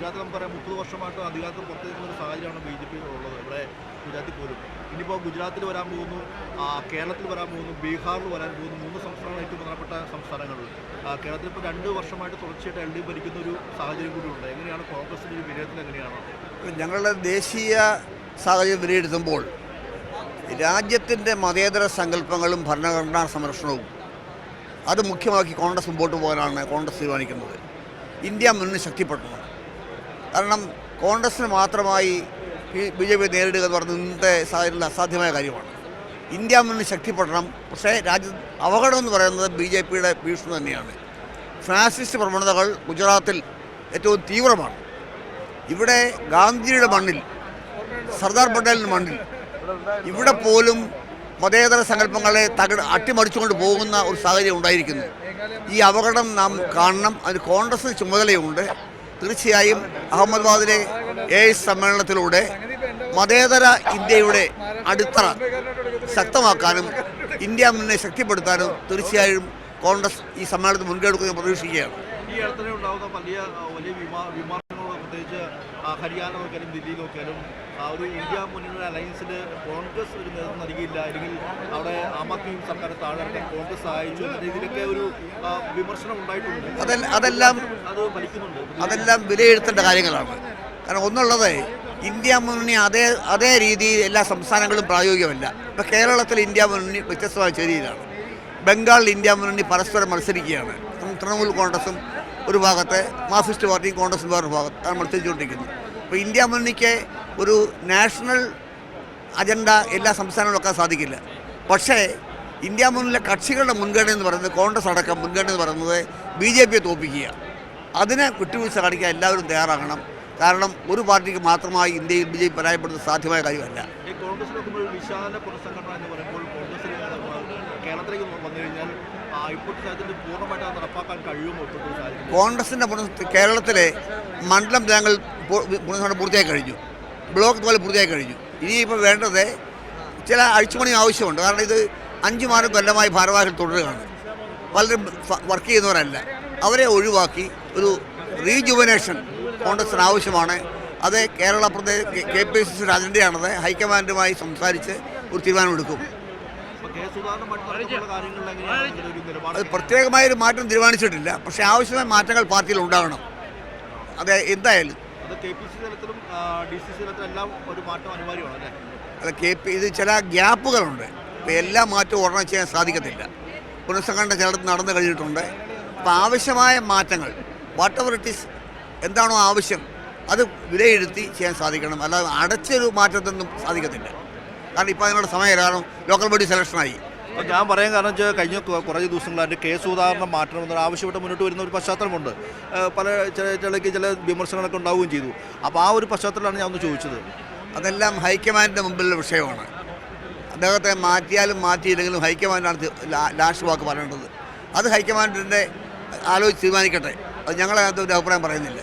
ഗുജറാത്തിൽ നമുക്കറിയാം 30 വർഷമായിട്ട് അധികാരത്തിൽ പുറത്തു നിൽക്കുന്ന ഒരു സാഹചര്യമാണ് BJP ഉള്ളത് ഇവിടെ ഗുജറാത്തിൽ പോലും. ഇനിയിപ്പോൾ ഗുജറാത്തിൽ വരാൻ പോകുന്നു, കേരളത്തിൽ വരാൻ പോകുന്നു, ബീഹാറിൽ വരാൻ പോകുന്നു. 3 സംസ്ഥാനങ്ങൾ ഏറ്റവും പ്രധാനപ്പെട്ട സംസ്ഥാനങ്ങളിൽ. കേരളത്തിൽ ഇപ്പോൾ 2 വർഷമായിട്ട് തുടർച്ചയായിട്ട് LDF ഭരിക്കുന്ന ഒരു സാഹചര്യം കൂടിയുണ്ട്. എങ്ങനെയാണ് കോൺഗ്രസിൻ്റെ ഒരു വിലയിരുത്തൽ എങ്ങനെയാണ്? ഞങ്ങളുടെ ദേശീയ സാഹചര്യം വിലയിരുത്തുമ്പോൾ രാജ്യത്തിൻ്റെ മതേതര സങ്കല്പങ്ങളും ഭരണഘടനാ സംരക്ഷണവും അത് മുഖ്യമാക്കി കോൺഗ്രസ് മുമ്പോട്ട് പോകാനാണ് കോൺഗ്രസ് തീരുമാനിക്കുന്നത്. ഇന്ത്യ മുന്നണി ശക്തിപ്പെടണം. കാരണം കോൺഗ്രസിന് മാത്രമായി BJP നേരിടുക എന്ന് പറയുന്നത് ഇന്നത്തെ സാഹചര്യത്തിൽ അസാധ്യമായ കാര്യമാണ്. ഇന്ത്യ മുന്നണി ശക്തിപ്പെടണം. പക്ഷേ അപകടം എന്ന് പറയുന്നത് BJPയുടെ ഭീഷണി തന്നെയാണ്. ഫാസിസ്റ്റ് പ്രവണതകൾ ഗുജറാത്തിൽ ഏറ്റവും തീവ്രമാണ്. ഇവിടെ ഗാന്ധിജിയുടെ മണ്ണിൽ, സർദാർ പട്ടേലിൻ്റെ മണ്ണിൽ ഇവിടെ പോലും മതേതര സങ്കല്പങ്ങളെ അട്ടിമറിച്ചുകൊണ്ട് പോകുന്ന ഒരു സാഹചര്യം ഉണ്ടായിരിക്കുന്നു. ഈ അപകടം നാം കാണണം. അതിന് കോൺഗ്രസിന് ചുമതലയുണ്ട്. തീർച്ചയായും അഹമ്മദാബാദിലെ AIS സമ്മേളനത്തിലൂടെ മതേതര ഇന്ത്യയുടെ അടിത്തറ ശക്തമാക്കാനും ഇന്ത്യ മുന്നേ ശക്തിപ്പെടുത്താനും തീർച്ചയായും കോൺഗ്രസ് ഈ സമ്മേളനത്തിൽ മുൻകൈയെടുക്കുന്നത് പ്രതീക്ഷിക്കുകയാണ്. ഈ അടുത്തിടെ ഉണ്ടാകുന്ന വലിയ വിമർശനങ്ങൾ പ്രത്യേകിച്ച് ഹരിയാന നോക്കിയാലും ദില്ലി നോക്കിയാലും ഒരു ഇന്ത്യ മുന്നണി അലയൻസിൽ കോൺഗ്രസ് ഒരു നേതൃത്വം നൽകിയില്ല, അല്ലെങ്കിൽ അവിടെ ആം ആദ്മി സർക്കാർ താഴെയിറക്കാൻ കോൺഗ്രസ് സഹായിച്ചു എന്ന രീതിയിലൊക്കെ ഒരു വിമർശനം ഉണ്ടായിട്ടുണ്ട്. അതെല്ലാം വിലയിരുത്തേണ്ട കാര്യങ്ങളാണ്. കാരണം ഒന്നുള്ളത്, ഇന്ത്യ മുന്നണി അതേ രീതിയിൽ എല്ലാ സംസ്ഥാനങ്ങളും പ്രായോഗികമല്ല. ഇപ്പോൾ കേരളത്തിൽ ഇന്ത്യ മുന്നണി വ്യത്യസ്തമായ രീതിയിലാണ്. ബംഗാളിൽ ഇന്ത്യ മുന്നണി പരസ്പരം മത്സരിക്കുകയാണ്. തൃണമൂൽ കോൺഗ്രസും ഒരു ഭാഗത്ത്, മാർക്സിസ്റ്റ് പാർട്ടിയും കോൺഗ്രസും വേറൊരു ഭാഗത്താണ് മത്സരിച്ചുകൊണ്ടിരിക്കുന്നത്. അപ്പോൾ ഇന്ത്യ മുന്നണിക്ക് ഒരു നാഷണൽ അജണ്ട എല്ലാ സംസ്ഥാനങ്ങളും വെക്കാൻ സാധിക്കില്ല. പക്ഷേ ഇന്ത്യ മുന്നണിയിലെ കക്ഷികളുടെ മുൻഗണന എന്ന് പറയുന്നത്, കോൺഗ്രസ് അടക്കം മുൻഗണന എന്ന് പറയുന്നത് BJPയെ തോൽപ്പിക്കുക. അതിനെ വിട്ടുവീഴ്ച കാണിക്കാൻ എല്ലാവരും തയ്യാറാകണം. കാരണം ഒരു പാർട്ടിക്ക് മാത്രമായി ഇന്ത്യയിൽ BJP പരാജയപ്പെടുന്നത് സാധ്യമായ കാര്യമല്ല. കോൺഗ്രസിൻ്റെ കേരളത്തിലെ മണ്ഡലം തലങ്ങൾ പൂർത്തിയായി കഴിഞ്ഞു, ബ്ലോക്ക് തലങ്ങൾ പൂർത്തിയായി കഴിഞ്ഞു. ഇനിയിപ്പോൾ വേണ്ടത് ചില അഴിച്ചുപണി ആവശ്യമുണ്ട്. കാരണം ഇത് 5 കൊല്ലമായി ഭാരവാഹികൾ തുടരുകയാണ്. പലരും വർക്ക് ചെയ്യുന്നവരല്ല. അവരെ ഒഴിവാക്കി ഒരു റീജുവനേഷൻ കോൺഗ്രസിന് ആവശ്യമാണ്. അത് കേരള പ്രദേശ് KPCC അജണ്ടയാണത്. ഹൈക്കമാൻഡുമായി സംസാരിച്ച് ഒരു തീരുമാനമെടുക്കും. അത് പ്രത്യേകമായൊരു മാറ്റം തീരുമാനിച്ചിട്ടില്ല. പക്ഷേ ആവശ്യമായ മാറ്റങ്ങൾ പാർട്ടിയിൽ ഉണ്ടാകണം. അത് എന്തായാലും ഇത് ചില ഗ്യാപ്പുകളുണ്ട്. ഇപ്പോൾ എല്ലാ മാറ്റവും ഉടനെ ചെയ്യാൻ സാധിക്കത്തില്ല. പുനഃസംഘടന ചിലടത്ത് നടന്നു കഴിഞ്ഞിട്ടുണ്ട്. അപ്പോൾ ആവശ്യമായ മാറ്റങ്ങൾ, വാട്ട് എവർ ഇറ്റ് ഈസ്, എന്താണോ ആവശ്യം അത് വിലയിരുത്തി ചെയ്യാൻ സാധിക്കണം. അല്ലാതെ അടച്ചൊരു മാറ്റത്തൊന്നും സാധിക്കത്തില്ല. കാരണം ഇപ്പോൾ അതിനുള്ള സമയമില്ല. കാരണം ലോക്കൽ ബോഡി സെലക്ഷനായി. ഞാൻ പറയാൻ കാരണം വെച്ചാൽ കഴിഞ്ഞ കുറേ ദിവസങ്ങളായിട്ട് കേസ് ഉദാഹരണം മാറ്റണമെന്ന് ആവശ്യപ്പെട്ട് മുന്നോട്ട് വരുന്ന ഒരു പശ്ചാത്തലമുണ്ട്. പല ചില വിമർശനങ്ങളൊക്കെ ഉണ്ടാവുകയും ചെയ്തു. അപ്പോൾ ആ ഒരു പശ്ചാത്തലമാണ് ഞാൻ ഒന്ന് ചോദിച്ചത്. അതെല്ലാം ഹൈക്കമാൻഡിൻ്റെ മുമ്പിലുള്ള വിഷയമാണ്. അദ്ദേഹത്തെ മാറ്റിയാലും മാറ്റിയില്ലെങ്കിലും ഹൈക്കമാൻഡാണ് ലാസ്റ്റ് വാക്ക് പറയേണ്ടത്. അത് ഹൈക്കമാൻഡിൻ്റെ ആലോചിച്ച് തീരുമാനിക്കട്ടെ. അത് ഞങ്ങളതിനകത്ത് ഒരു അഭിപ്രായം പറയുന്നില്ല.